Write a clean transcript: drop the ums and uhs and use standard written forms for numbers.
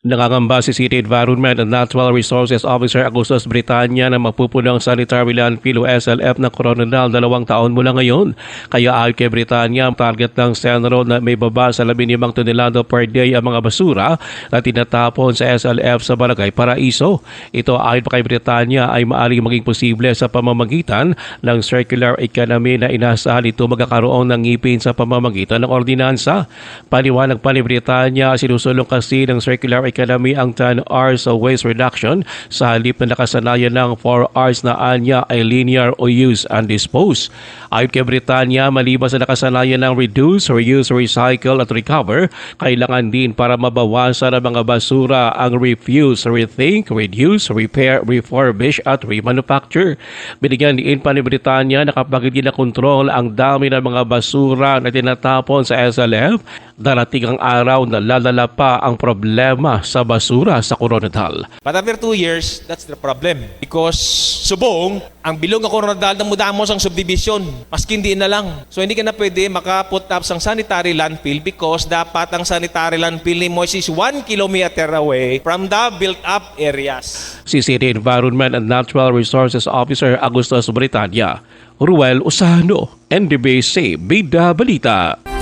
Nangangamba si City Environment and Natural Resources Officer Augustus Britanya na mapupunang sanitary landfill o SLF ng Coronadal 2 taon mula ngayon. Kaya ayon kay Britanya, target ng Senro na may baba sa 15 tonelada per day ang mga basura na tinatapon sa SLF sa Barangay Paraiso. Ito ayon pa kay Britanya ay maaaring maging posible sa pamamagitan ng circular economy na inasahan ito magkakaroon ng ngipin sa pamamagitan ng ordinansa. Paliwanag pa ni Britanya, sinusulong kasi ng circular economy ang 10 hours of waste reduction sa halip na nakasanayan ng 4 hours na anya ay linear o use and dispose. Ayon kay Britanya, maliban sa nakasanayan ng reduce, reuse, recycle at recover, kailangan din para mabawasan ang mga basura ang refuse, rethink, reduce, repair, refurbish at remanufacture. Binigyan din pa ni Britanya na kapag hindi na kontrol ang dami ng mga basura na tinatapon sa SLF, darating ang araw na lalala pa ang problema sa basura sa Coronadal. But after 2 years, that's the problem. Because subong, ang bilog ng Coronadal na mudamos ang subdivision. Maski hindi na lang. So hindi ka na pwede makaput up sang sanitary landfill because dapat ang sanitary landfill ni Moises 1 kilometer away from the built-up areas. Si City Environment and Natural Resources Officer Augustus Britanya, Ruel Usano, NDBC Bida Balita.